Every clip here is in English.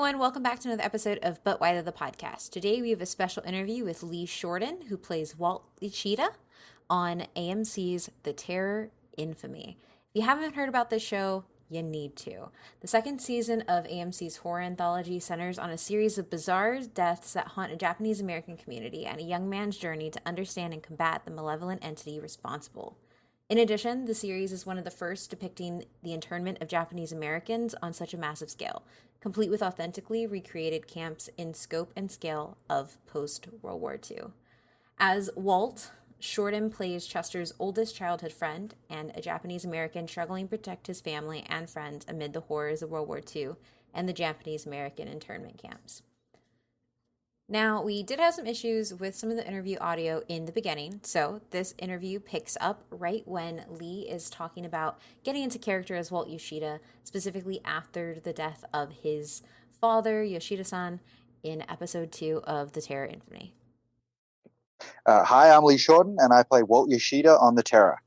everyone. Welcome back to another episode of But Why the Podcast. Today we have a special interview with Shorten, who plays Walt Yoshida on AMC's The Terror Infamy. If you haven't heard about this show, you need to. The second season of AMC's horror anthology centers on a series of bizarre deaths that haunt a Japanese American community and a young man's journey to understand and combat the malevolent entity responsible. In addition, the series is one of the first depicting the internment of Japanese Americans on such a massive scale, complete with authentically recreated camps in scope and scale of post-World War II. As Walt, Shorten plays Chester's oldest childhood friend and a Japanese American struggling to protect his family and friends amid the horrors of World War II and the Japanese American internment camps. Now, we did have some issues with some of the interview audio in the beginning, so this interview picks up right when Lee is talking about getting into character as Walt Yoshida, specifically after the death of his father, Yoshida-san, in episode 2 of The Terror Infamy. Hi, I'm Lee Shorten, and I play Walt Yoshida on The Terror.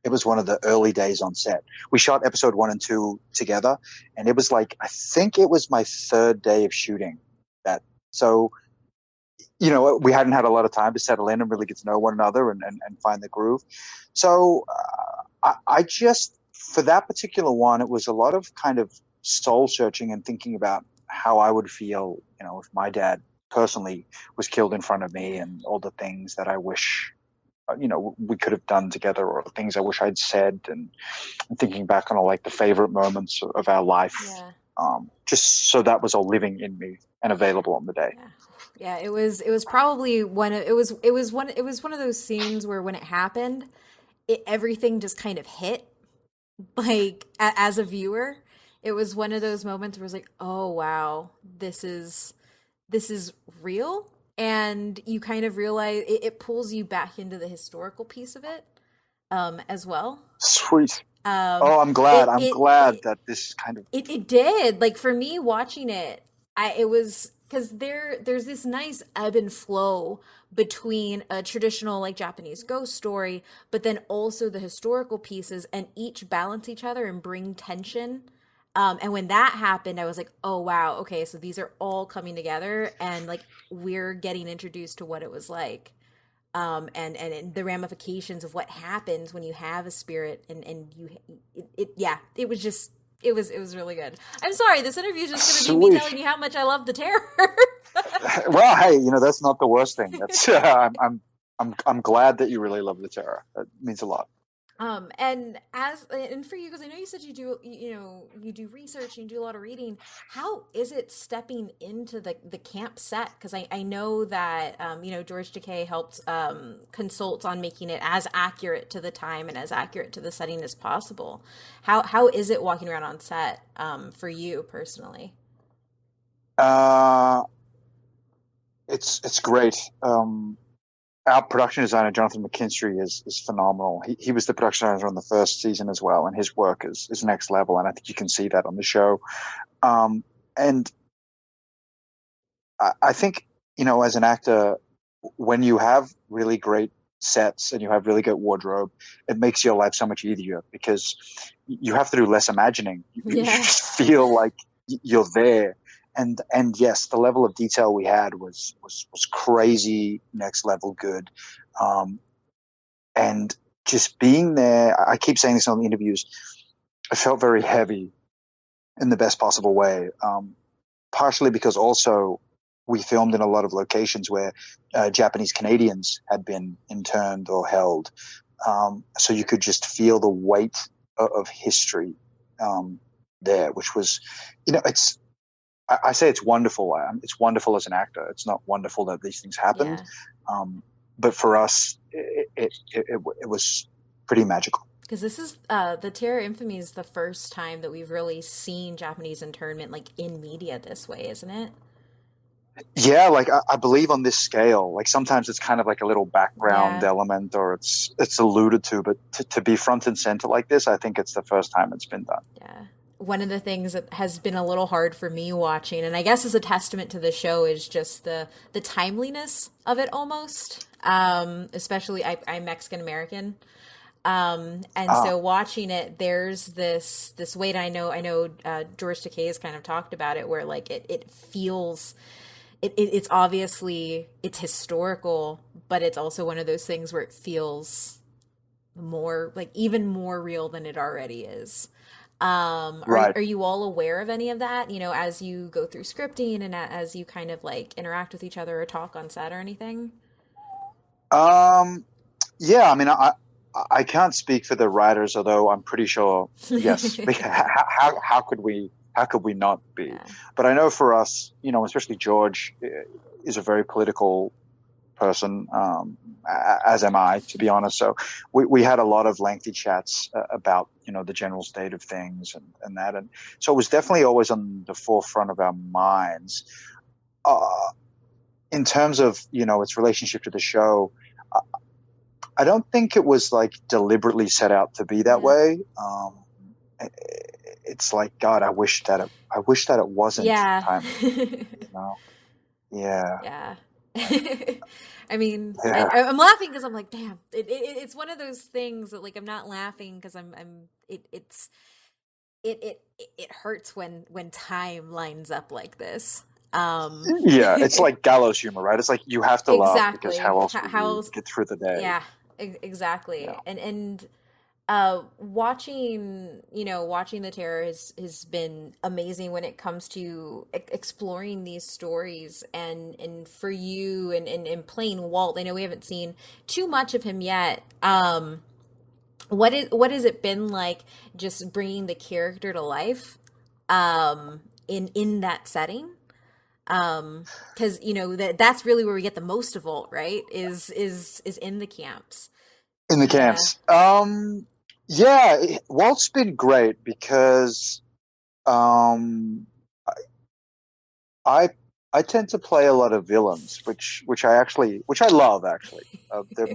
It was one of the early days on set. We shot episode 1 and 2 together, and it was I think it was my third day of shooting. So, we hadn't had a lot of time to settle in and really get to know one another and find the groove. So I just, for that particular one, it was a lot of kind of soul searching and thinking about how I would feel, if my dad personally was killed in front of me, and all the things that I wish, we could have done together, or things I wish I'd said, and thinking back on all the favorite moments of our life. Yeah. Just so that was all living in me and available on the day. Yeah, it was probably one of those scenes where when it happened, everything just kind of hit. As a viewer, it was one of those moments where it was like, oh wow, this is real, and you kind of realize it pulls you back into the historical piece of it, as well. Sweet. I'm glad. I'm glad that this kind of it did. For me watching it, it was because there's this nice ebb and flow between a traditional Japanese ghost story, but then also the historical pieces, and each balance each other and bring tension. And when that happened, I was like, oh wow, okay, so these are all coming together, and we're getting introduced to what it was like. And the ramifications of what happens when you have a spirit, and it was really good. I'm sorry, this interview is just going to be me telling you how much I love The Terror. Well, hey, that's not the worst thing. That's I'm glad that you really love The Terror. That means a lot. And for you, because I know you said you do research and you do a lot of reading. How is it stepping into the camp set? Because I know that George Takei helped consult on making it as accurate to the time and as accurate to the setting as possible. How is it walking around on set for you personally? It's great. Our production designer, Jonathan McKinstry, is phenomenal. He was the production designer on the first season as well, and his work is next level, and I think you can see that on the show. And I think, as an actor, when you have really great sets and you have really good wardrobe, it makes your life so much easier, because you have to do less imagining. You just feel like you're there. And yes, the level of detail we had was crazy, next level good. And just being there, I keep saying this on the interviews, I felt very heavy in the best possible way. Partially because also we filmed in a lot of locations where Japanese Canadians had been interned or held. So you could just feel the weight of history there, which was, I say it's wonderful. It's wonderful as an actor. It's not wonderful that these things happened. Yeah. But for us, it was pretty magical. Because this is The Terror Infamy is the first time that we've really seen Japanese internment in media this way, isn't it? Yeah, I believe on this scale. Sometimes it's kind of a little background element, or it's alluded to, but to be front and center like this, I think it's the first time it's been done. Yeah. One of the things that has been a little hard for me watching, and I guess is a testament to the show, is just the timeliness of it almost. Especially, I'm Mexican American. And Ah, so watching it, there's this weight. I know George Takei has kind of talked about it, where like it feels it's obviously it's historical, but it's also one of those things where it feels more like even more real than it already is. right. Are you all aware of any of that? You know, as you go through scripting and as you kind of like interact with each other or talk on set or anything? Um, yeah, I mean, I can't speak for the writers, although I'm pretty sure, yes. How could we not be? Yeah. But I know for us, especially George is a very political person, as am I, to be honest. So we had a lot of lengthy chats about, the general state of things and that. And so it was definitely always on the forefront of our minds. Uh, in terms of, its relationship to the show, uh, I don't think it was like deliberately set out to be that Yeah. way. It's like, God, I wish that it wasn't Yeah. timely, you know? Yeah. Yeah. I mean, Yeah. I'm laughing because I'm like, damn, it's one of those things that like I'm not laughing because it hurts when time lines up like this. Yeah, it's like gallows humor, right? It's like you have to laugh because Exactly. how else will How you else? get through the day? Yeah, Yeah. exactly. And watching the terror has been amazing when it comes to exploring these stories and for you and playing Walt. I know we haven't seen too much of him yet. What has it been like just bringing the character to life in that setting? Because that's really where we get the most of Walt, right? Is in the camps. In the Yeah. camps. Yeah, Walt's been great because um I I tend to play a lot of villains, which I love actually. They're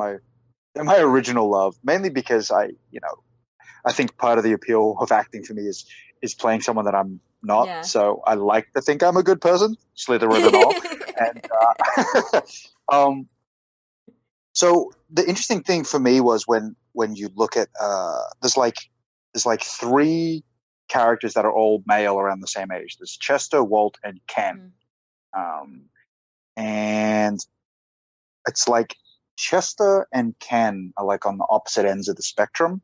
my original love, mainly because I think part of the appeal of acting for me is playing someone that I'm not. Yeah. So I like to think I'm a good person, Slytherin and all. And um, so the interesting thing for me was when you look at there's like three characters that are all male around the same age. There's Chester, Walt, and Ken. Mhm. Um, and it's like Chester and Ken are like on the opposite ends of the spectrum,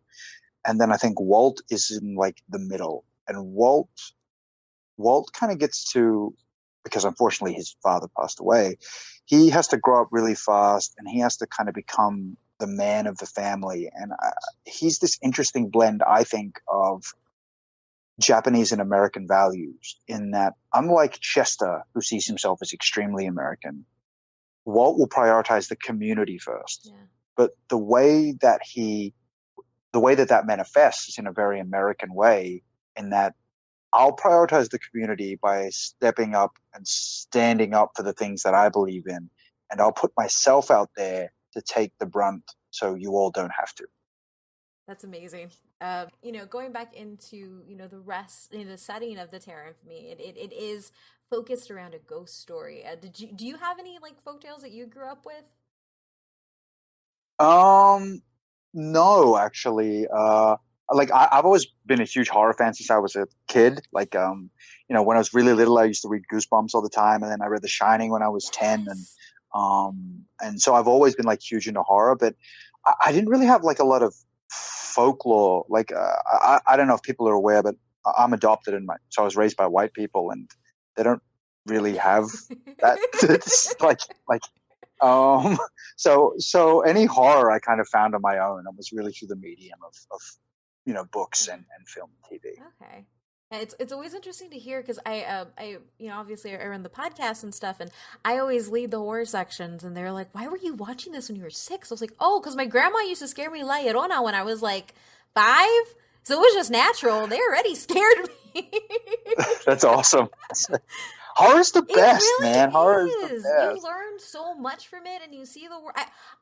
and then I think Walt is in like the middle. And Walt kind of gets to, because unfortunately his father passed away, he has to grow up really fast and he has to kind of become the man of the family. And he's this interesting blend, I think, of Japanese and American values. In that, unlike Chester, who sees himself as extremely American, Walt will prioritize the community first. Yeah. But the way that manifests is in a very American way, in that I'll prioritize the community by stepping up and standing up for the things that I believe in, and I'll put myself out there to take the brunt so you all don't have to. That's amazing. Going back into, the rest, the setting of the Terror Infamy, it is focused around a ghost story. Do you have any like folktales that you grew up with? Um, no, actually. Like I've always been a huge horror fan since I was a kid. Like, when I was really little, I used to read Goosebumps all the time, and then I read The Shining when I was 10, Yes. and so I've always been like huge into horror, but I didn't really have like a lot of folklore. Like, I don't know if people are aware, but I'm adopted, so I was raised by white people, and they don't really have that. It's like um, so any horror I kind of found on my own. It was really through the medium of books Yeah. and film and TV. Okay. And it's always interesting to hear because I obviously I run the podcast and stuff, and I always lead the horror sections, and they're like, "Why were you watching this when you were 6?" I was like, "Oh, because my grandma used to scare me La Llorona when I was like 5, so it was just natural. They already scared me." That's awesome. Horror's the It best, man. Horror is really the is. You best. learn so much from it, and you see the world.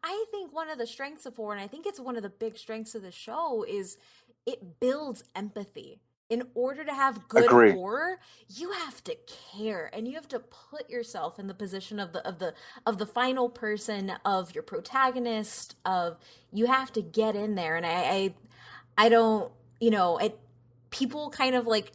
I think one of the strengths of horror, and I think it's one of the big strengths of the show, is it builds empathy. in order to have good Agree. horror, you have to care and you have to put yourself in the position of the final person, of your protagonist, of you have to get in there. And I don't, people kind of like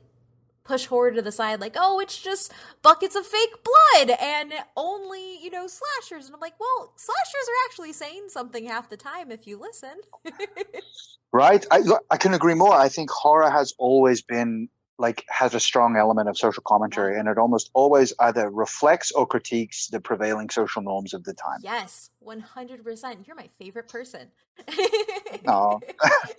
push horror to the side like, oh, it's just buckets of fake blood and only, slashers. And I'm like, well, slashers are actually saying something half the time if you listen. Right? I can agree more. I think horror has always been like has a strong element of social Yeah. commentary, and it almost always either reflects or critiques the prevailing social norms of the time. Yes, 100%. You're my favorite person. Oh,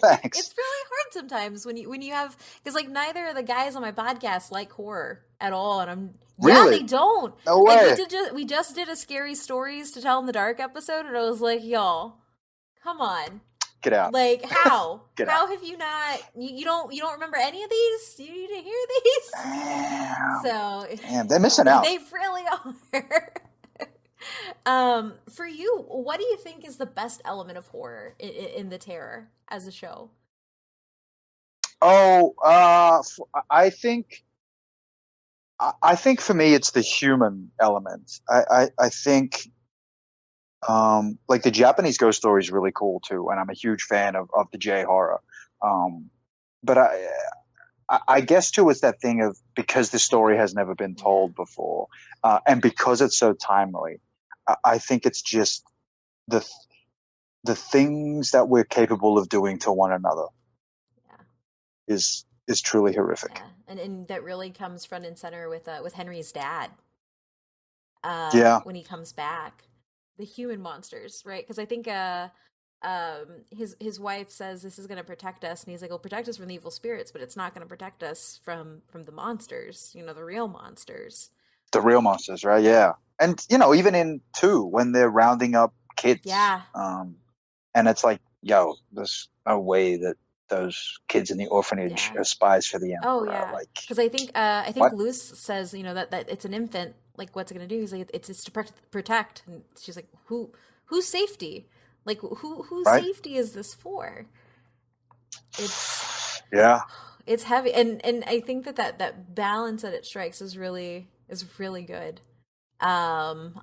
thanks. It's really hard sometimes when you have, because like neither of the guys on my podcast like horror at all, and yeah, they Really? don't. No Like way. we just did a scary stories to tell in the dark episode, and I was like, y'all, come on. Get out. Like how? Get out. How have you not? You don't rember any of these? You didn't hear these? Damn. So Damn, they're missing out. they really are. For you, what do you think is the best element of horror in the Terror as a show? Oh, I think for me it's the human element. I think like the Japanese ghost story is really cool too, and I'm a huge fan of the J horror. But I guess too it's that thing of because the story has never been Yeah, told before, and because it's so timely, I think it's just the the things that we're capable of doing to one another yeah, is truly horrific. yeah, and that really comes front and center with Henry's dad. Yeah, When he comes back, the human monsters, right? Because I think his wife says this is going to protect us, and he's like, "Well, protect us from the evil spirits, but it's not going to protect us from the monsters, the real monsters." the real monsters, right? Yeah, and even in two when they're rounding up kids, Yeah. and it's like, yo, there's no way that those kids in the orphanage Yeah. are spies for the Oh emperor. yeah. Like, Because I think what? Luz says, that it's an infant. Like, what's it gonna do? He's like, it's to protect. And she's like, whose safety? Like, whose Right? safety is this for? It's Yeah. it's heavy, and I think that balance that it strikes is really good.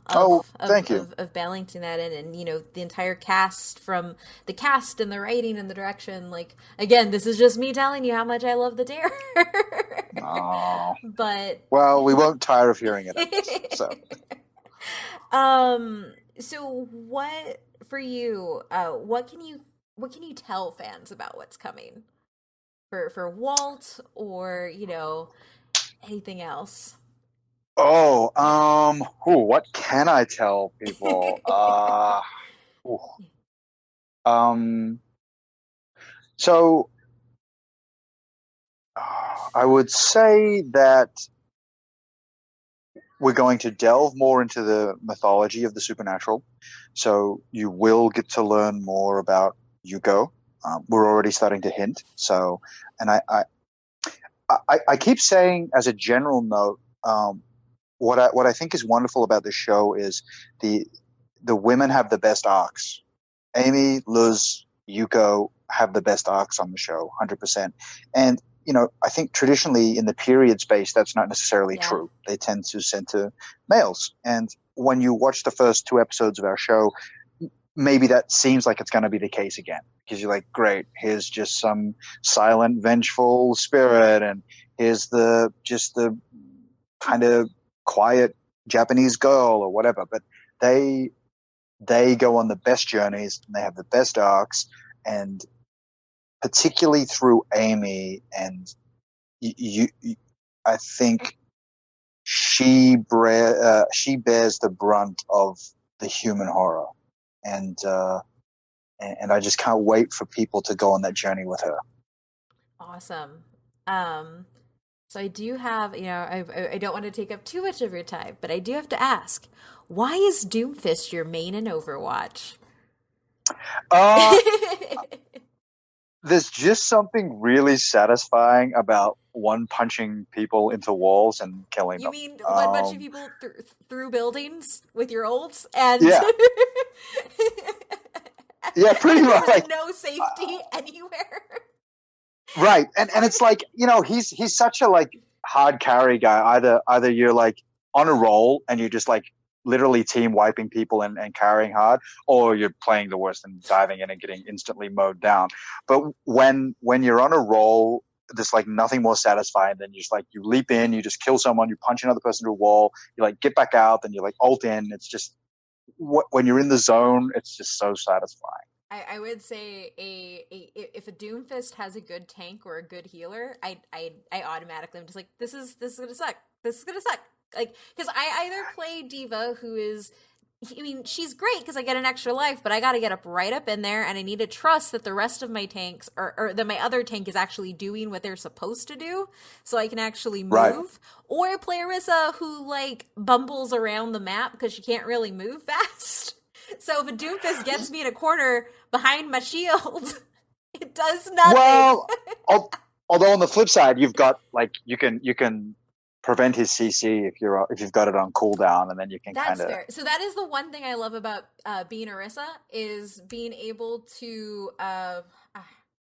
Oh, Of thank you. of balancing that in, and the entire cast, from the cast and the writing and the direction. Like, again, this is just me telling you how much I love the Dare. Oh, But well, we won't tire of hearing it, I guess. So, so what for you, what can you tell fans about what's coming for Walt, or anything else? what can I tell people? Ooh, um, so I would say that we're going to delve more into the mythology of the supernatural. So you will get to learn more about Yuko. We're already starting to hint. So, and I keep saying as a general note, what I think is wonderful about this show is the the women have the best arcs. Amy, Luz, Yuko have the best arcs on the show, 100%. And I think traditionally in the period space, that's not necessarily Yeah. true. They tend to center males. And when you watch the first two episodes of our show, maybe that seems like it's going to be the case again because you're like, great, here's just some silent, vengeful spirit, and here's the kind of quiet Japanese girl or whatever. But they they go on the best journeys and they have the best arcs, and particularly through Amy, and I think she bears the brunt of the human horror, and and I just can't wait for people to go on that journey with her. Awesome. Um, so I do have, I don't want to take up too much of your time, but I do have to ask, why is Doomfist your main in Overwatch? Uh, there's just something really satisfying about one punching people into walls and killing You them. mean one bunch of people through buildings with your ults, and Yeah, yeah, pretty and much. there's Like, no safety anywhere? Right, and it's like, he's such a like hard carry guy. Either you're like on a roll and you're just like literally team wiping people and carrying hard, or you're playing the worst and diving in and getting instantly mowed down. But when you're on a roll, there's like nothing more satisfying than you just like you leap in, you just kill someone, you punch another person to a wall, you like get back out, then you like ult in. It's just when you're in the zone, it's just so satisfying. I would say if a Doomfist has a good tank or a good healer, I automatically am just like, this is gonna suck. This is gonna suck. Like, because I either play Diva, who is, I mean, she's great because I get an extra life, but I got to get up right up in there, and I need to trust that the rest of my tanks, or that my other tank is actually doing what they're supposed to do, so I can actually move. Right. Or I play Orisa, who like bumbles around the map because she can't really move fast. So if a Doomfist gets me in a corner behind my shield, it does nothing. Well, although on the flip side, you've got like you can prevent his CC if you've got it on cooldown, and then you can kind That's of. fair. So that is the one thing I love about being Orisa, is being able to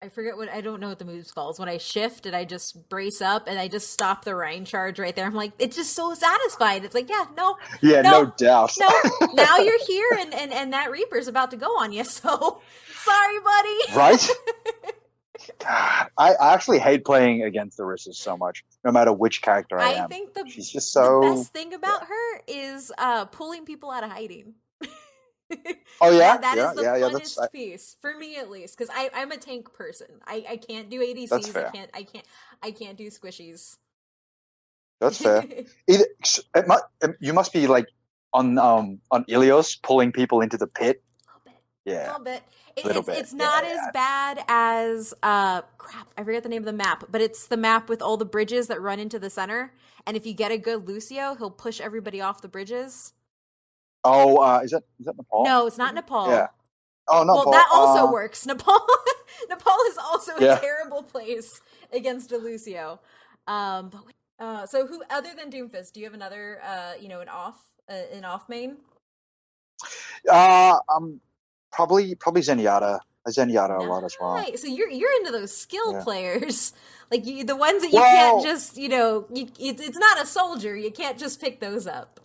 I forget I don't know what the move's called. When I shift and I just brace up and I just stop the Rhine charge right there. I'm like, it's just so satisfying. It's like, no doubt. No, now you're here and that Reaper's about to go on you. So sorry, buddy. Right? God, I actually hate playing against the Orisas so much, no matter which character I am. I think she's just so. The best thing about her is pulling people out of hiding. Oh yeah, that is the funnest that's piece for me, at least, because I'm a tank person. I can't do ADCs. That's fair. I can't do squishies. That's fair. You must be like on Ilios pulling people into the pit. A little bit. Yeah, a little bit. Little bit. It's not as bad as crap. I forget the name of the map, but it's the map with all the bridges that run into the center. And if you get a good Lucio, he'll push everybody off the bridges. Oh, is that Nepal? No, it's not Nepal. Yeah. Oh, no. Well, that also works. Nepal is also a Yeah. terrible place against a Lucio. So who other than Doomfist, do you have another an off main? Probably Zenyatta. Zenyatta a lot as well. So you're into those skill players, like the ones that you Well, can't just it's not a soldier. You can't just pick those up.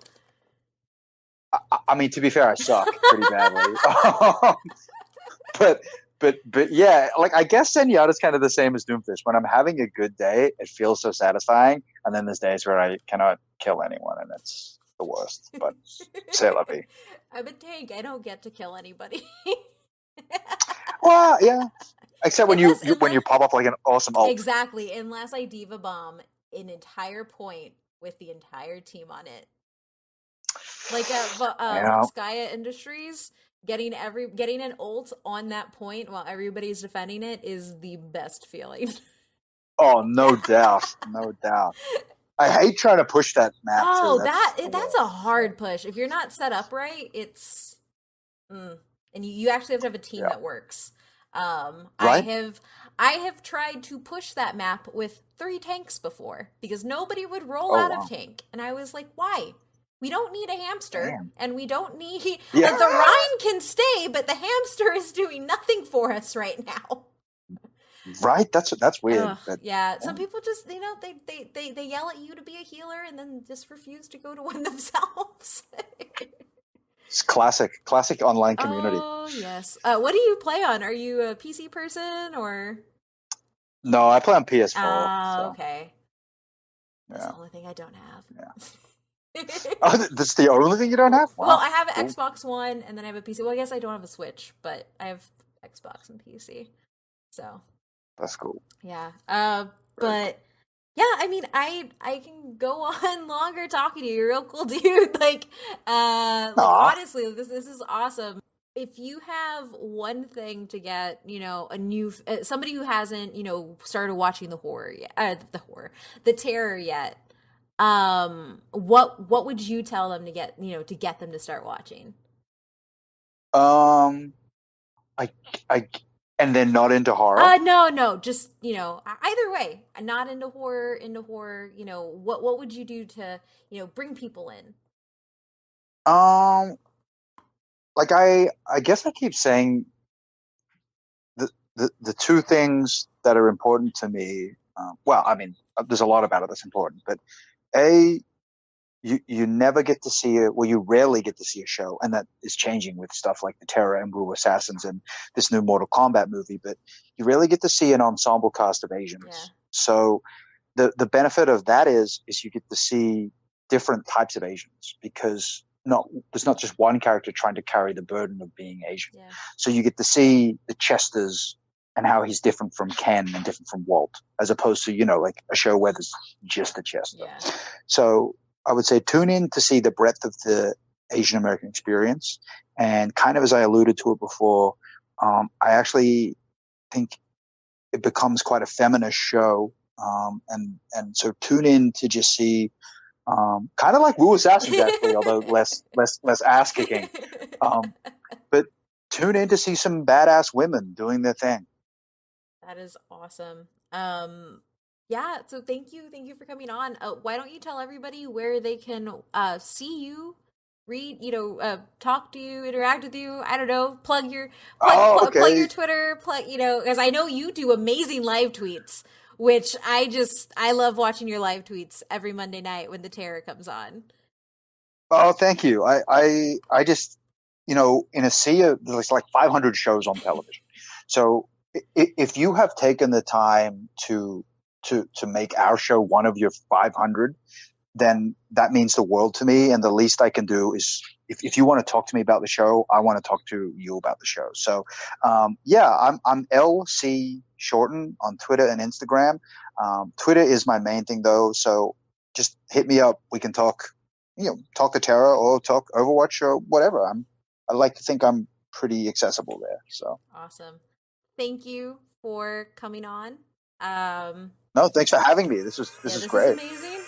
I mean, to be fair, I suck pretty badly. But yeah, like I guess Zenyatta is kind of the same as Doomfist. When I'm having a good day, it feels so satisfying, and then there's days where I cannot kill anyone, and it's the worst. But c'est la vie. I'm a tank. I don't get to kill anybody. Well, yeah. Except when you pop up like an awesome ult. Exactly. Unless I diva bomb an entire point with the entire team on it. Like Skya Industries, getting an ult on that point while everybody's defending it is the best feeling. Oh, no doubt. No doubt. I hate trying to push that map. Oh, that's a hard push. If you're not set up right, it's and you actually have to have a team that works. Right? I have tried to push that map with 3 tanks before because nobody would roll out of tank, and I was like, why? We don't need a hamster, and we don't need the Rhine can stay, but the hamster is doing nothing for us right now. Right? That's weird. Some people just they yell at you to be a healer and then just refuse to go to one themselves. It's classic online community. Oh yes. What do you play on? Are you a PC person or? No, I play on PS4. Oh, okay. That's the only thing I don't have. Yeah. That's the only thing you don't have? Wow. Well, I have an Xbox One and then I have a PC. Well, I guess I don't have a Switch, but I have Xbox and PC. So. That's cool. Yeah. But yeah, I mean, I can go on longer talking to you. You're a real cool dude. Like honestly, this is awesome. If you have one thing to get, a new somebody who hasn't, started watching the terror yet, what would you tell them to get, to get them to start watching? And then not into horror? No, just, either way, not into horror, what would you do to, bring people in? Like I guess I keep saying the 2 things that are important to me. Well, I mean, there's a lot about it that's important, but a you never get to see it. Well, you rarely get to see a show, and that is changing with stuff like the Terror and Wu Assassins and this new Mortal Kombat movie. But you rarely get to see an ensemble cast of Yeah. Asians. So the benefit of that is you get to see different types of Asians because there's not just one character trying to carry the burden of being Asian. Yeah. So you get to see the Chesters and how he's different from Ken and different from Walt, as opposed to like a show where there's just a Chester. Yeah. So I would say tune in to see the breadth of the Asian American experience, and kind of as I alluded to it before, I actually think it becomes quite a feminist show. And so tune in to just see kind of like Wu Assassins actually, although less ass kicking. But tune in to see some badass women doing their thing. That is awesome. Yeah, so thank you for coming on. Why don't you tell everybody where they can see you, read, talk to you, interact with you. I don't know, Oh, plug okay. your Twitter, because I know you do amazing live tweets, which I love watching your live tweets every Monday night when the Terror comes on. Oh, thank you. I just, in a sea of there's like 500 shows on television. So if you have taken the time to make our show one of your 500, then that means the world to me. And the least I can do is, if you want to talk to me about the show, I want to talk to you about the show. So, yeah, I'm LC Shorten on Twitter and Instagram. Twitter is my main thing though. So just hit me up. We can talk, talk the Terror or talk Overwatch or whatever. I like to think I'm pretty accessible there. So Awesome. Thank you for coming on. Um, no, thanks for having me. This yeah, is this is great. amazing.